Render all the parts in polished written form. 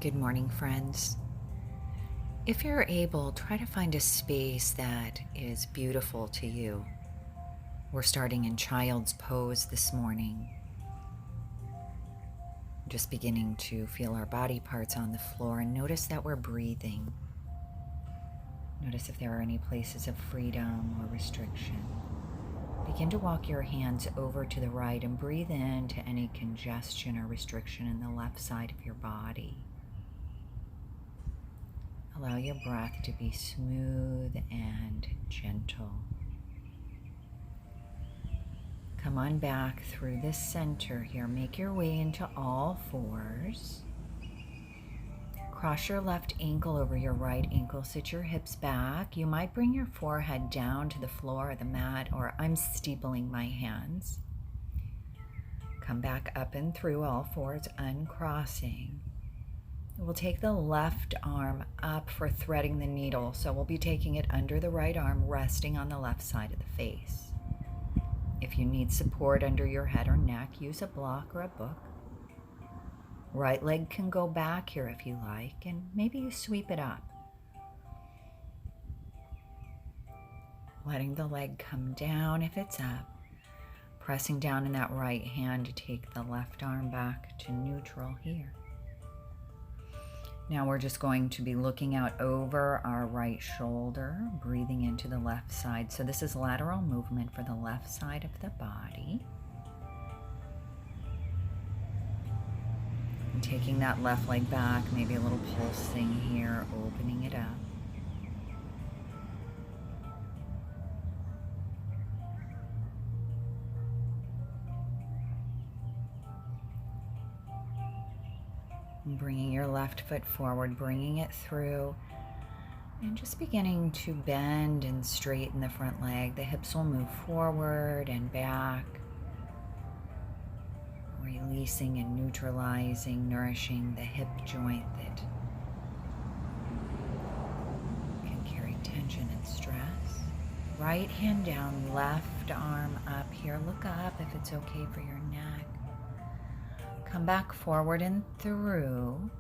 Good morning, friends. If you're able, try to find a space that is beautiful to you. We're starting in child's pose this morning. Just beginning to feel our body parts on the floor and notice that we're breathing. Notice if there are any places of freedom or restriction. Begin to walk your hands over to the right and breathe into any congestion or restriction in the left side of your body. Allow your breath to be smooth and gentle. Come on back through the center here. Make your way into all fours. Cross your left ankle over your right ankle. Sit your hips back. You might bring your forehead down to the floor or the mat, or I'm steepling my hands. Come back up and through all fours, uncrossing. We'll take the left arm up for threading the needle. So we'll be taking it under the right arm, resting on the left side of the face. If you need support under your head or neck, use a block or a book. Right leg can go back here if you like, and maybe you sweep it up. Letting the leg come down if it's up. Pressing down in that right hand to take the left arm back to neutral here. Now we're just going to be looking out over our right shoulder, breathing into the left side. So this is lateral movement for the left side of the body. And taking that left leg back, maybe a little pulsing here, opening it up. Bringing your left foot forward, bringing it through, and just beginning to bend and straighten the front leg. The hips will move forward and back, releasing and neutralizing, nourishing the hip joint that can carry tension and stress. Right hand down, left arm up here. Look up if it's okay for your neck. Come back forward and through.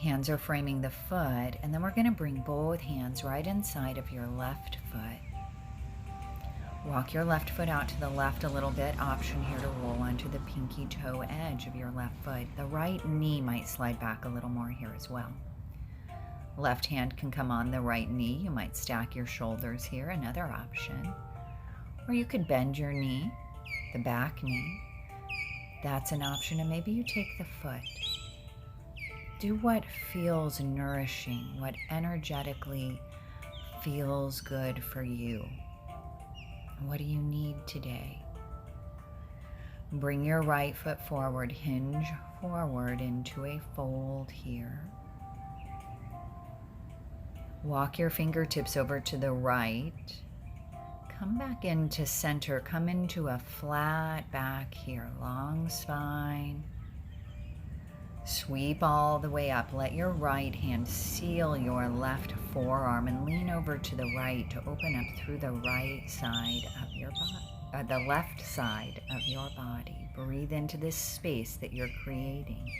Hands are framing the foot, and then we're going to bring both hands right inside of your left foot. Walk your left foot out to the left a little bit. Option here to roll onto the pinky toe edge of your left foot. The right knee might slide back a little more here as well. Left hand can come on the right knee. You might stack your shoulders here, another option. Or you could bend your knee, the back knee. That's an option, and maybe you take the foot. Do what feels nourishing, what energetically feels good for you. What do you need today? Bring your right foot forward, hinge forward into a fold here. Walk your fingertips over to the right. Come back into center, come into a flat back here, long spine. Sweep all the way up. Let your right hand seal your left forearm and lean over to the right to open up through the right side of your body, the left side of your body. Breathe into this space that you're creating.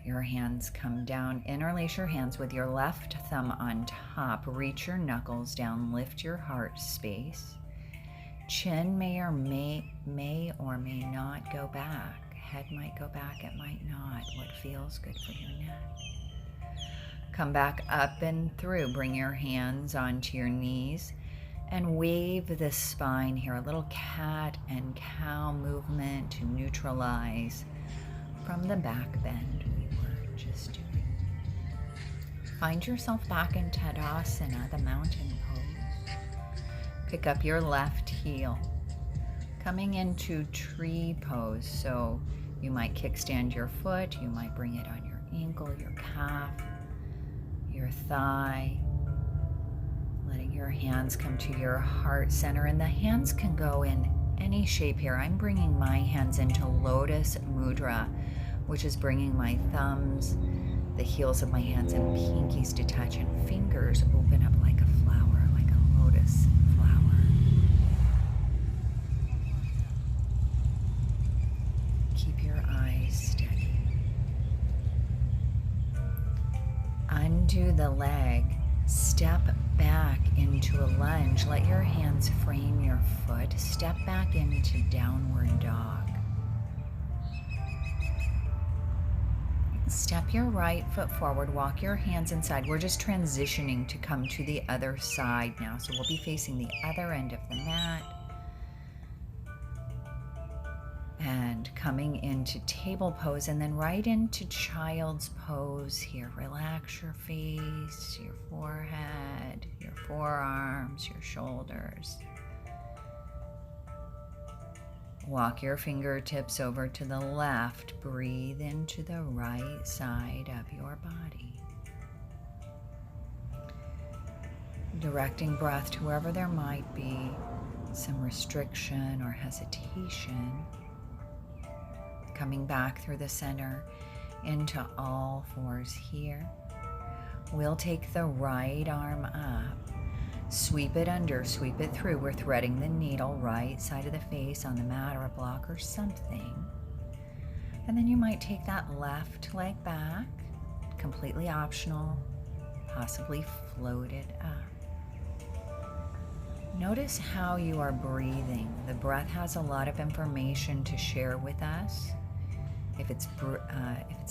Your hands come down. Interlace your hands with your left thumb on top. Reach your knuckles down. Lift your heart space. Chin may or may not go back. Head might go back, it might not. What feels good for your neck? Come back up and through. Bring your hands onto your knees and wave the spine here. A little cat and cow movement to neutralize from the back bend we were just doing. Find yourself back in Tadasana, the mountain pose. Pick up your left heel. Coming into tree pose, so you might kickstand your foot, you might bring it on your ankle, your calf, your thigh. Letting your hands come to your heart center, and the hands can go in any shape here. I'm bringing my hands into Lotus Mudra, which is bringing my thumbs, the heels of my hands and pinkies to touch, and fingers open up like a flower, like a lotus flower. Keep your eyes steady. Undo the leg. Step back into a lunge. Let your hands frame your foot. Step back into downward dog. Step your right foot forward. Walk your hands inside. We're just transitioning to come to the other side now. So we'll be facing the other end of the mat. And coming into table pose and then right into child's pose here. Relax your face, your forehead, your forearms, your shoulders. Walk your fingertips over to the left. Breathe into the right side of your body. Directing breath to wherever there might be some restriction or hesitation. Coming back through the center into all fours here. We'll take the right arm up, sweep it under, sweep it through. We're threading the needle right side of the face on the mat or a block or something. And then you might take that left leg back, completely optional, possibly float it up. Notice how you are breathing. The breath has a lot of information to share with us. If it's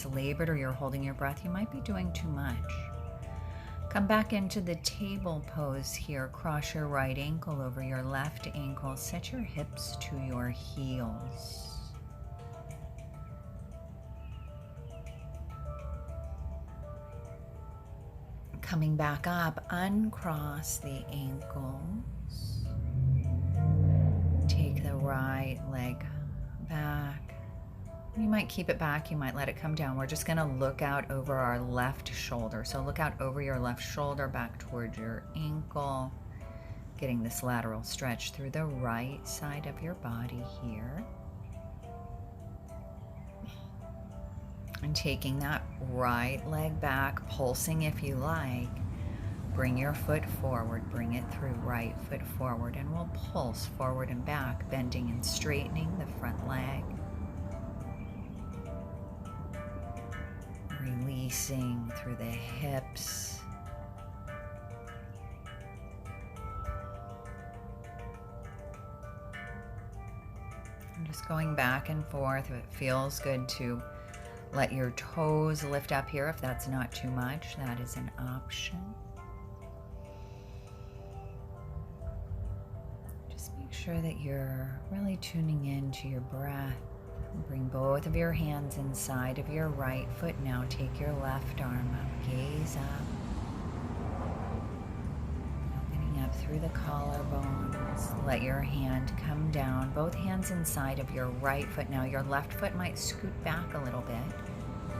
labored or you're holding your breath, you might be doing too much. Come back into the table pose here. Cross your right ankle over your left ankle. Set your hips to your heels. Coming back up, uncross the ankles. Take the right leg back. You might keep it back, you might let it come down. We're just gonna look out over our left shoulder. So look out over your left shoulder back towards your ankle, getting this lateral stretch through the right side of your body here. And taking that right leg back, pulsing if you like. Bring your foot forward, bring it through, right foot forward, and we'll pulse forward and back, bending and straightening the front leg. Releasing through the hips. I'm just going back and forth. If it feels good to let your toes lift up here, if that's not too much, that is an option. Just make sure that you're really tuning into your breath. Bring both of your hands inside of your right foot now. Take your left arm up, gaze up. Opening up through the collarbones. Let your hand come down. Both hands inside of your right foot now. Your left foot might scoot back a little bit.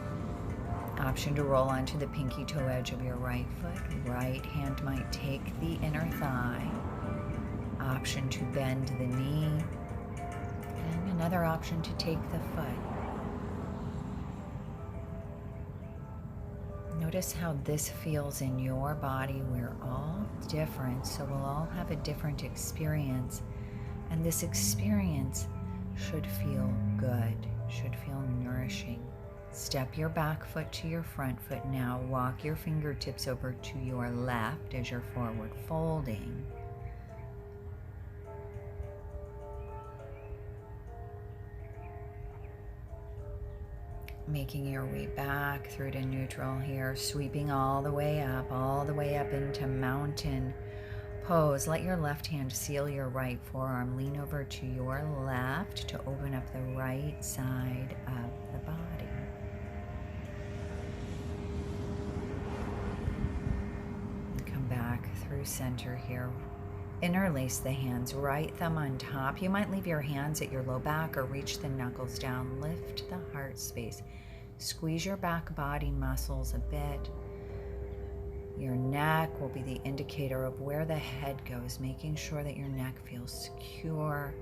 Option to roll onto the pinky toe edge of your right foot. Right hand might take the inner thigh. Option to bend the knee. Another option to take the foot. Notice how this feels in your body. We're all different, so we'll all have a different experience. And this experience should feel good, should feel nourishing. Step your back foot to your front foot now. Walk your fingertips over to your left as you're forward folding. Making your way back through to neutral here, sweeping all the way up into mountain pose. Let your left hand seal your right forearm. Lean over to your left to open up the right side of the body. Come back through center here. Interlace the hands, right thumb on top. You might leave your hands at your low back or reach the knuckles down. Lift the heart space. Squeeze your back body muscles a bit. Your neck will be the indicator of where the head goes, making sure that your neck feels secure.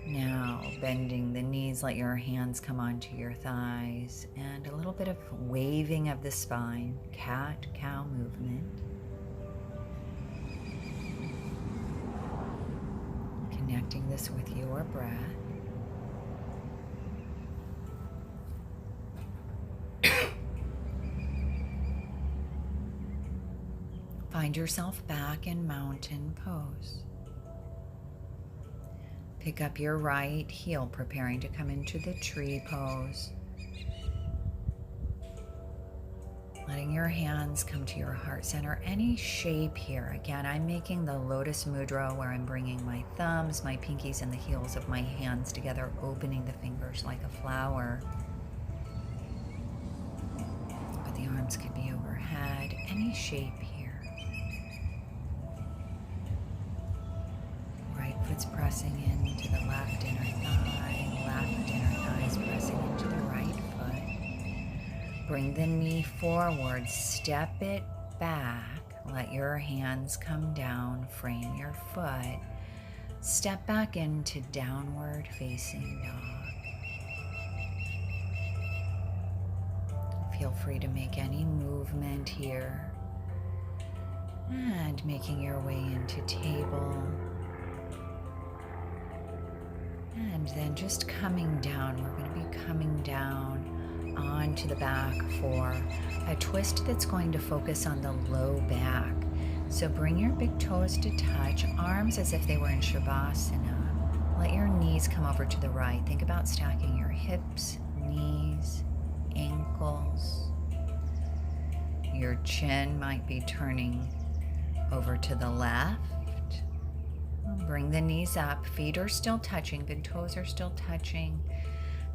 Now, bending the knees, let your hands come onto your thighs, and a little bit of waving of the spine, cat-cow movement. Connecting this with your breath. Find yourself back in mountain pose. Pick up your right heel, preparing to come into the tree pose. Letting your hands come to your heart center, any shape here. Again, I'm making the lotus mudra where I'm bringing my thumbs, my pinkies, and the heels of my hands together, opening the fingers like a flower. But the arms could be overhead, any shape here. Right foot's pressing into the left inner thigh, left inner thigh is pressing into the right foot. Bring the knee forward, step it back, let your hands come down, frame your foot, step back into downward facing dog. Feel free to make any movement here, and making your way into table, and then just coming down. We're going to be coming down onto the back for a twist that's going to focus on the low back. So bring your big toes to touch, arms as if they were in Shavasana. Let your knees come over to the right. Think about stacking your hips, knees, ankles. Your chin might be turning over to the left. Bring the knees up, feet are still touching, big toes are still touching.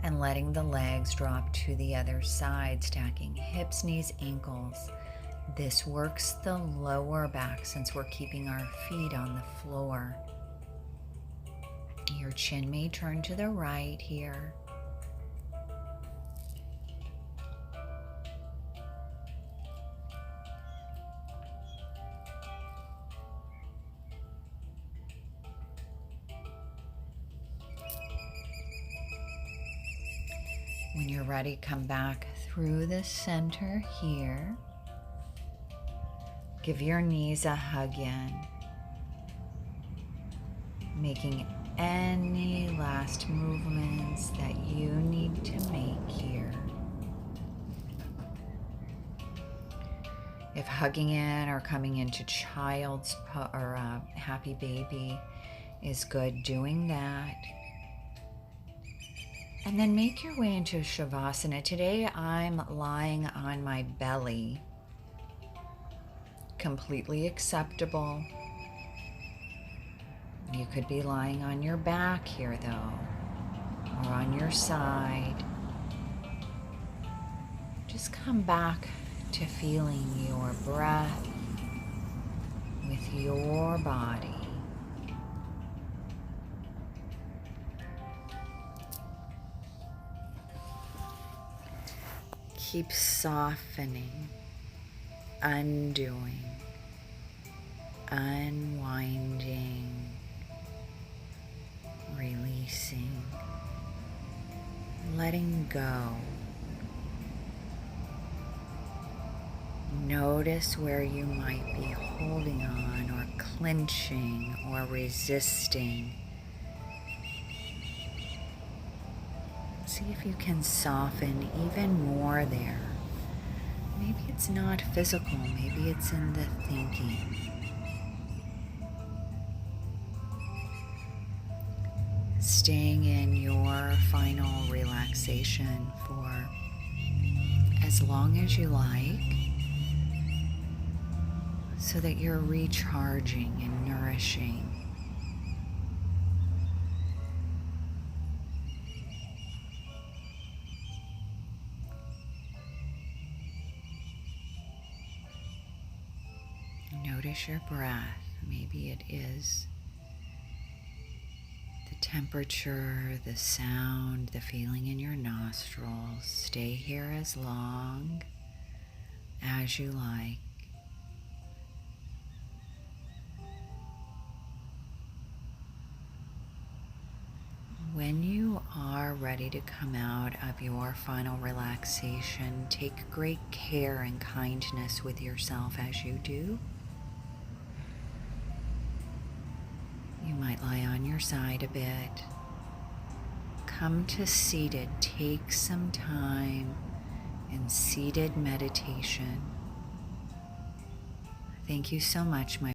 And letting the legs drop to the other side, stacking hips, knees, ankles. This works the lower back since we're keeping our feet on the floor. Your chin may turn to the right here. When you're ready, come back through the center here. Give your knees a hug in, making any last movements that you need to make here. If hugging in or coming into child's or happy baby is good, doing that. And then make your way into Shavasana. Today I'm lying on my belly. Completely acceptable. You could be lying on your back here though, or on your side. Just come back to feeling your breath with your body. Keep softening, undoing, unwinding, releasing, letting go. Notice where you might be holding on or clenching or resisting. See if you can soften even more there. Maybe it's not physical, maybe it's in the thinking. Staying in your final relaxation for as long as you like, so that you're recharging and nourishing. Notice your breath. Maybe it is the temperature, the sound, the feeling in your nostrils. Stay here as long as you like. When you are ready to come out of your final relaxation, take great care and kindness with yourself as you do. You might lie on your side a bit. Come to seated. Take some time in seated meditation. Thank you so much, my